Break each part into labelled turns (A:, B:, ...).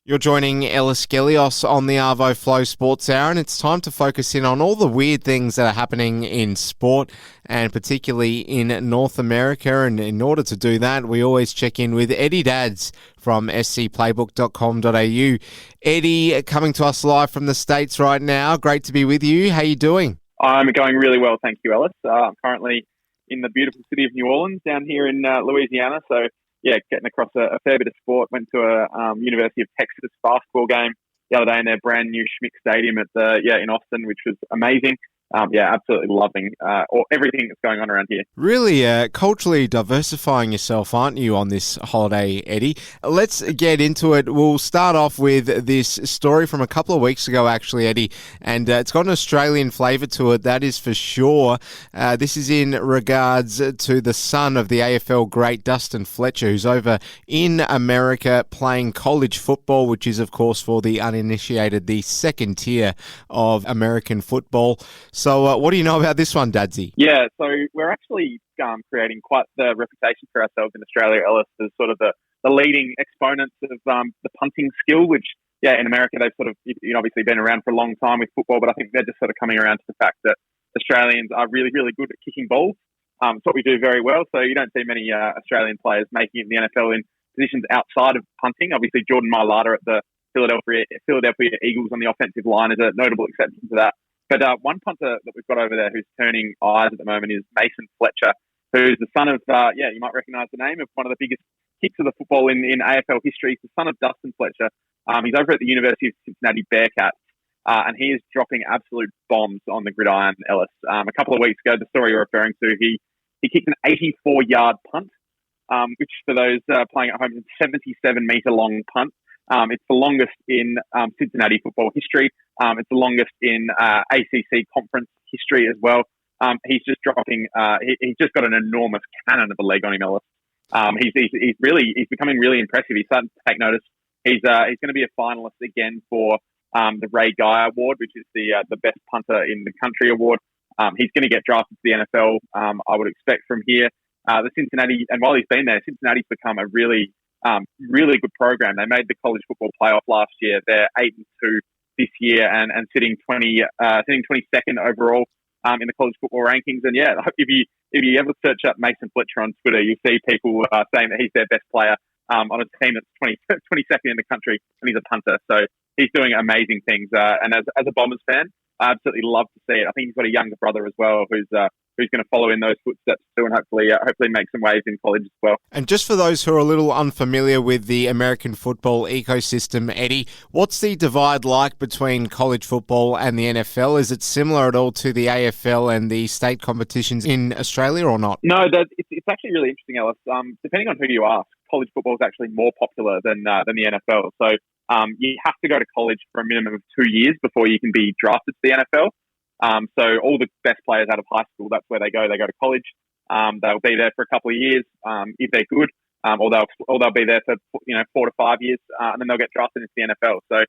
A: You're joining Ellis Gelios on the Arvo Flow Sports Hour, and it's time to focus in on all the weird things that are happening in sport, and particularly in North America. And in order to do that, we always check in with Eddie Dadds from scplaybook.com.au. Eddie, coming to us live from the States right now. Great to be with you. How are you doing?
B: I'm going really well, thank you, Ellis. I'm currently in the beautiful city of New Orleans down here in Louisiana, so yeah, getting across a fair bit of sport. Went to a University of Texas basketball game the other day in their brand new Schmick Stadium in Austin, which was amazing. Absolutely loving everything that's going on around here.
A: Really culturally diversifying yourself, aren't you, on this holiday, Eddie? Let's get into it. We'll start off with this story from a couple of weeks ago, actually, Eddie, and it's got an Australian flavour to it, that is for sure. This is in regards to the son of the AFL great Dustin Fletcher, who's over in America playing college football, which is, of course, for the uninitiated, the second tier of American football. So what do you know about this one, Dadsy?
B: Yeah, so we're actually creating quite the reputation for ourselves in Australia, Ellis, as sort of the leading exponents of the punting skill, which, in America, they've sort of obviously been around for a long time with football, but I think they're just sort of coming around to the fact that Australians are really, really good at kicking balls. It's what we do very well, so you don't see many Australian players making it in the NFL in positions outside of punting. Obviously, Jordan Mailata at the Philadelphia Eagles on the offensive line is a notable exception to that. But one punter that we've got over there who's turning eyes at the moment is Mason Fletcher, who's the son of, you might recognise the name of one of the biggest kicks of the football in AFL history. He's the son of Dustin Fletcher. He's over at the University of Cincinnati Bearcats, and he is dropping absolute bombs on the gridiron, Ellis. A couple of weeks ago, the story you're referring to, he kicked an 84-yard punt, which for those playing at home is a 77-metre-long punt. It's the longest in Cincinnati football history. It's the longest in ACC conference history as well. He's just dropping. He's just got an enormous cannon of a leg on him, Ellis. He's becoming really impressive. He's starting to take notice. He's going to be a finalist again for the Ray Guy Award, which is the best punter in the country award. He's going to get drafted to the NFL. I would expect from here. The Cincinnati, and while he's been there, Cincinnati's become a really good program. They made the college football playoff last year. They're 8-2 this year and sitting 22nd overall in the college football rankings. And yeah, if you ever search up Mason Fletcher on Twitter, you see people saying that he's their best player on a team that's 22nd in the country, and he's a punter. So he's doing amazing things. And as a Bombers fan, I absolutely love to see it. I think he's got a younger brother as well who's going to follow in those footsteps too, and hopefully make some waves in college as well.
A: And just for those who are a little unfamiliar with the American football ecosystem, Eddie, what's the divide like between college football and the NFL? Is it similar at all to the AFL and the state competitions in Australia or not?
B: No, it's actually really interesting, Ellis. Depending on who you ask, college football is actually more popular than the NFL. So you have to go to college for a minimum of 2 years before you can be drafted to the NFL. So all the best players out of high school, that's where they go. They go to college. They'll be there for a couple of years if they're good, or they'll be there for 4 to 5 years, and then they'll get drafted into the NFL. So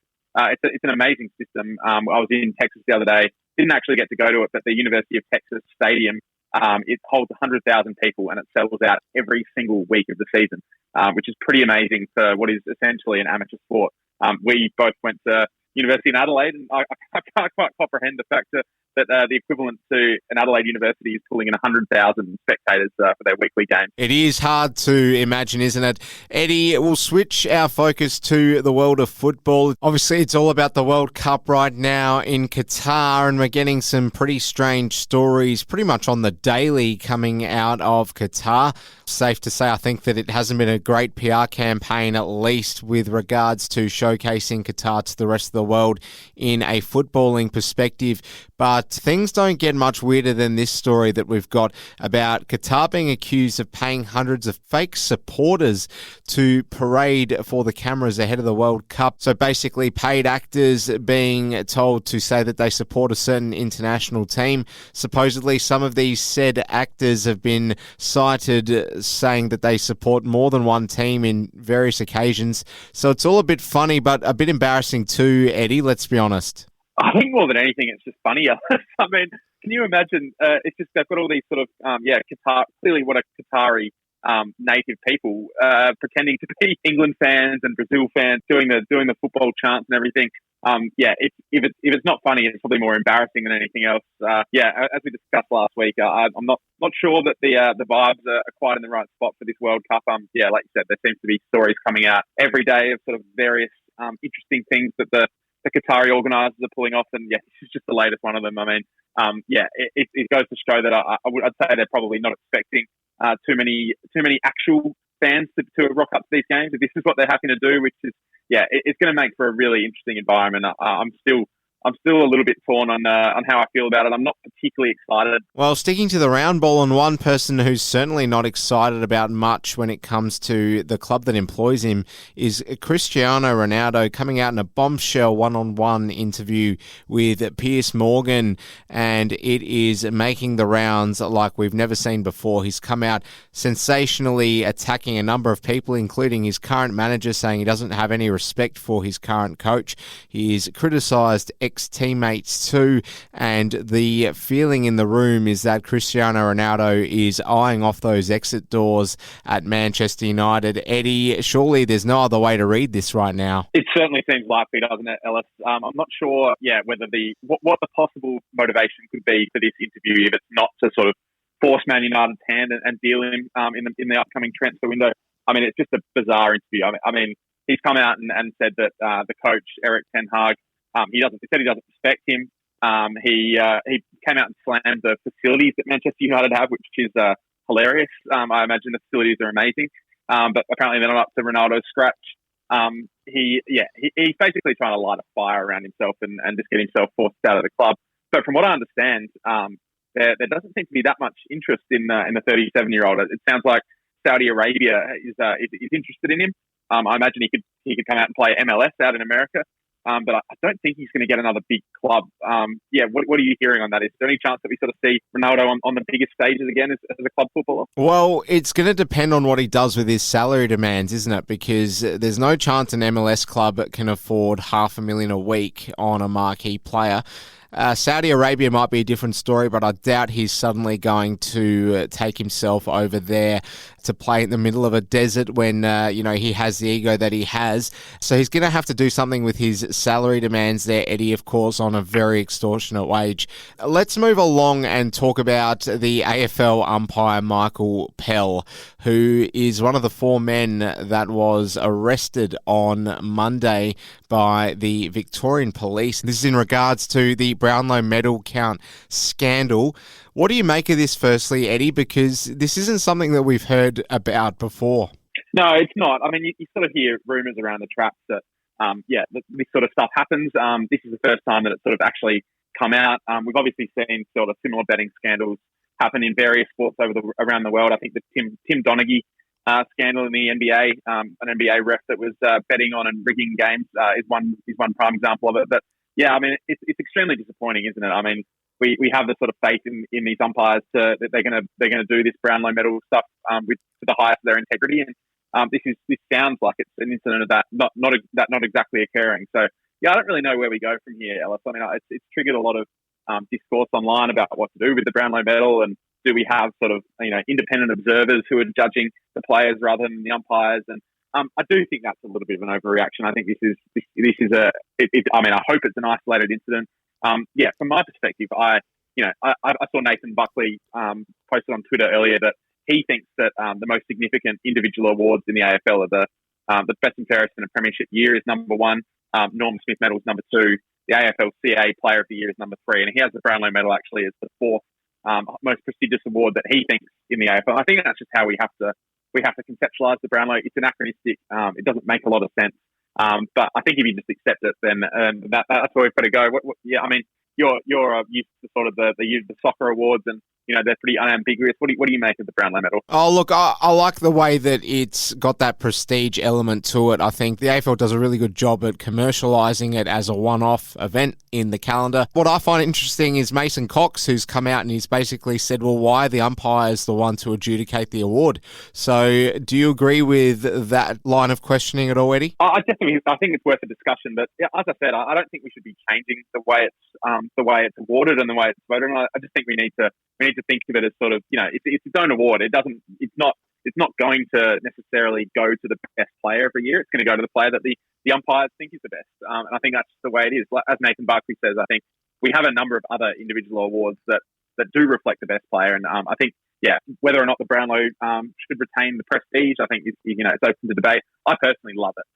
B: it's an amazing system. I was in Texas the other day. Didn't actually get to go to it, but the University of Texas Stadium, it holds 100,000 people, and it sells out every single week of the season, which is pretty amazing for what is essentially an amateur sport. We both went to University in Adelaide, and I can't quite comprehend the fact that the equivalent to an Adelaide University is pulling in 100,000 spectators for their weekly game.
A: It is hard to imagine, isn't it? Eddie, we'll switch our focus to the world of football. Obviously, it's all about the World Cup right now in Qatar, and we're getting some pretty strange stories pretty much on the daily coming out of Qatar. Safe to say, I think that it hasn't been a great PR campaign, at least with regards to showcasing Qatar to the rest of the world in a footballing perspective. But things don't get much weirder than this story that we've got about Qatar being accused of paying hundreds of fake supporters to parade for the cameras ahead of the World Cup. So basically paid actors being told to say that they support a certain international team. Supposedly some of these said actors have been cited saying that they support more than one team in various occasions. So it's all a bit funny, but a bit embarrassing too, Eddie, let's be honest.
B: I think more than anything, it's just funny. I mean, can you imagine? It's just they've got all these sort of Qatar. Clearly, what a Qatari native people pretending to be England fans and Brazil fans, doing the football chants and everything. If it's not funny, it's probably more embarrassing than anything else. As we discussed last week, I'm not sure that the vibes are quite in the right spot for this World Cup. Like you said, there seems to be stories coming out every day of sort of various interesting things that the Qatari organisers are pulling off, and this is just the latest one of them. I mean, it goes to show that I'd say they're probably not expecting too many actual fans to rock up to these games. If this is what they're having to do, which is it's going to make for a really interesting environment. I'm still a little bit torn on how I feel about it. I'm not particularly excited.
A: Well, sticking to the round ball, and one person who's certainly not excited about much when it comes to the club that employs him is Cristiano Ronaldo, coming out in a bombshell one-on-one interview with Piers Morgan, and it is making the rounds like we've never seen before. He's come out sensationally attacking a number of people, including his current manager, saying he doesn't have any respect for his current coach. He's criticised ex-teammates too, and the feeling in the room is that Cristiano Ronaldo is eyeing off those exit doors at Manchester United. Eddie, surely there's no other way to read this right now.
B: It certainly seems likely, doesn't it, Ellis? I'm not sure, whether what the possible motivation could be for this interview if it's not to sort of force Man United's hand and deal him in the upcoming transfer window. I mean, it's just a bizarre interview. I mean, he's come out and said that the coach Erik ten Hag, he said he doesn't respect him. He came out and slammed the facilities that Manchester United have, which is hilarious. I imagine the facilities are amazing, but apparently they're not up to Ronaldo's scratch. He's basically trying to light a fire around himself and just get himself forced out of the club. So from what I understand, there doesn't seem to be that much interest in the 37-year-old. It sounds like Saudi Arabia is interested in him. I imagine he could come out and play MLS out in America. But I don't think he's going to get another big club. What are you hearing on that? Is there any chance that we sort of see Ronaldo on the biggest stages again as a club footballer?
A: Well, it's going to depend on what he does with his salary demands, isn't it? Because there's no chance an MLS club can afford $500,000 a week on a marquee player. Saudi Arabia might be a different story, but I doubt he's suddenly going to take himself over there to play in the middle of a desert when, he has the ego that he has. So he's going to have to do something with his salary demands there, Eddie, of course, on a very extortionate wage. Let's move along and talk about the AFL umpire Michael Pell, who is one of the 4 men that was arrested on Monday by the Victorian police. This is in regards to the Brownlow medal count scandal. What do you make of this, firstly, Eddie? Because this isn't something that we've heard about before.
B: No, it's not. I mean, you sort of hear rumours around the traps that, this sort of stuff happens. This is the first time that it's sort of actually come out. We've obviously seen sort of similar betting scandals happen in various sports around the world. I think the Tim Donaghy scandal in the NBA, an NBA ref that was betting on and rigging games is one prime example of it. But I mean, it's extremely disappointing, isn't it? I mean, we have the sort of faith in these umpires that they're going to do this Brownlow medal stuff with to the highest of their integrity, and this sounds like it's an incident of that not exactly occurring. So I don't really know where we go from here, Ellis. I mean, it's triggered a lot of discourse online about what to do with the Brownlow medal, and do we have sort of independent observers who are judging the players rather than the umpires? And I do think that's a little bit of an overreaction. I think this is I mean, I hope it's an isolated incident. From my perspective, I saw Nathan Buckley posted on Twitter earlier that he thinks that the most significant individual awards in the AFL are the best and fairest in a premiership year is number 1, Norm Smith medal is number 2, the AFL-CA Player of the Year is number 3, and he has the Brownlow medal actually as the 4th most prestigious award that he thinks in the AFL. I think that's just how we have to conceptualise the Brownlow. It's anachronistic. It doesn't make a lot of sense. But I think if you just accept it, then that's where we've got to go. I mean, you're used to sort of the soccer awards, and they're pretty unambiguous. What do you make of the Brownlow medal?
A: Oh, look, I like the way that it's got that prestige element to it. I think the AFL does a really good job at commercialising it as a one-off event in the calendar. What I find interesting is Mason Cox, who's come out and he's basically said, well, why are the umpires the one to adjudicate the award? So do you agree with that line of questioning at all, Eddie?
B: I think it's worth a discussion, but as I said, I don't think we should be changing the way it's awarded and the way it's voted on. I just think we need to think of it as sort of, it's its own award. It's not it's not going to necessarily go to the best player every year. It's going to go to the player that the umpires think is the best. And I think that's the way it is. As Nathan Buckley says, I think we have a number of other individual awards that do reflect the best player. And I think, whether or not the Brownlow should retain the prestige, I think it's open to debate. I personally love it.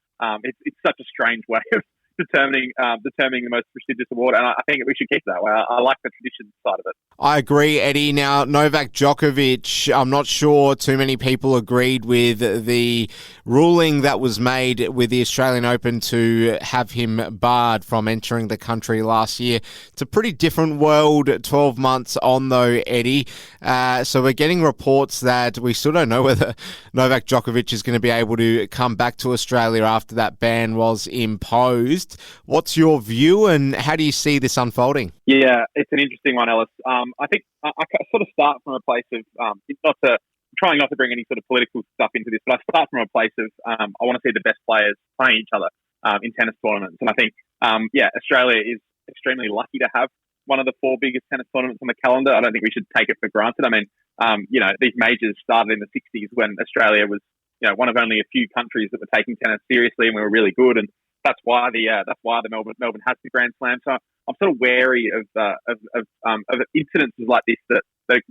B: It's such a strange way of determining the most prestigious award, and I think we should keep that way. I like the tradition side of it.
A: I agree, Eddie. Now, Novak Djokovic, I'm not sure too many people agreed with the ruling that was made with the Australian Open to have him barred from entering the country last year. It's a pretty different world 12 months on, though, Eddie. So we're getting reports that we still don't know whether Novak Djokovic is going to be able to come back to Australia after that ban was imposed. What's your view, and how do you see this unfolding?
B: Yeah, it's an interesting one, Ellis. I think I sort of start from a place of trying not to bring any sort of political stuff into this, but I start from a place of I want to see the best players playing each other in tennis tournaments. And I think, Australia is extremely lucky to have one of the 4 biggest tennis tournaments on the calendar. I don't think we should take it for granted. I mean, these majors started in the 60s when Australia was, one of only a few countries that were taking tennis seriously, and we were really good. And that's why the Melbourne has the Grand Slam. So I'm sort of wary of incidences like this that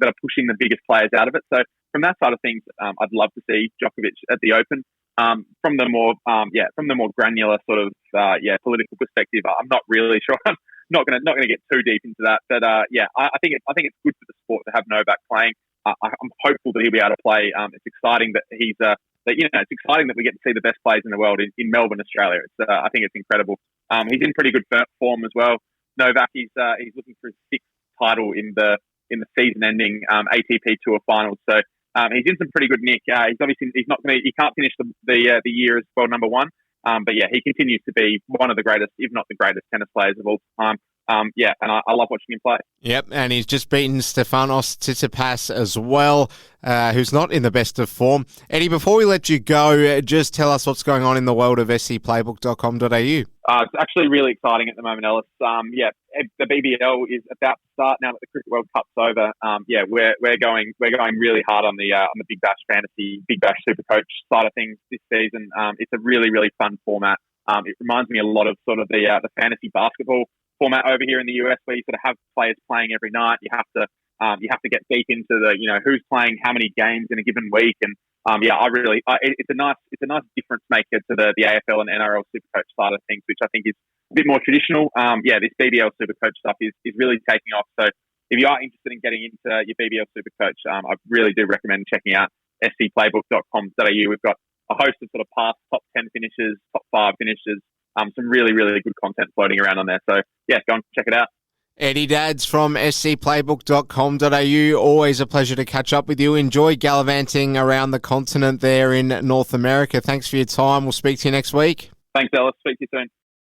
B: are pushing the biggest players out of it. So from that side of things, I'd love to see Djokovic at the Open. From the more granular sort of political perspective, I'm not really sure. I'm not going to get too deep into that. But I think it's good for the sport to have Novak playing. I'm hopeful that he'll be able to play. It's exciting that it's exciting that we get to see the best players in the world in Melbourne, Australia. I think it's incredible. He's in pretty good form as well. Novak, he's looking for his 6th title in the season-ending ATP Tour Finals. So he's in some pretty good nick. He can't finish the year as world number 1. But he continues to be one of the greatest, if not the greatest, tennis players of all time. And I love watching him play.
A: Yep, and he's just beaten Stefanos Tsitsipas as well, who's not in the best of form. Eddie, before we let you go, just tell us what's going on in the world of scplaybook.com.au.
B: It's actually really exciting at the moment, Ellis. The BBL is about to start now that the Cricket World Cup's over. We're going really hard on the Big Bash Fantasy, Big Bash Supercoach side of things this season. It's a really, really fun format. It reminds me a lot of sort of the fantasy basketball format over here in the US, where you sort of have players playing every night. You have to get deep into the who's playing how many games in a given week, and it's a nice difference maker to the AFL and NRL Supercoach side of things, which I think is a bit more traditional. This BBL Supercoach stuff is really taking off. So if you are interested in getting into your BBL Supercoach, I really do recommend checking out scplaybook.com.au. We've got a host of sort of past top 10 finishes, top 5 finishes, some really, really good content floating around on there. So, go and check it out.
A: Eddie Dadds from scplaybook.com.au. Always a pleasure to catch up with you. Enjoy gallivanting around the continent there in North America. Thanks for your time. We'll speak to you next week.
B: Thanks, Ellis. Speak to you soon.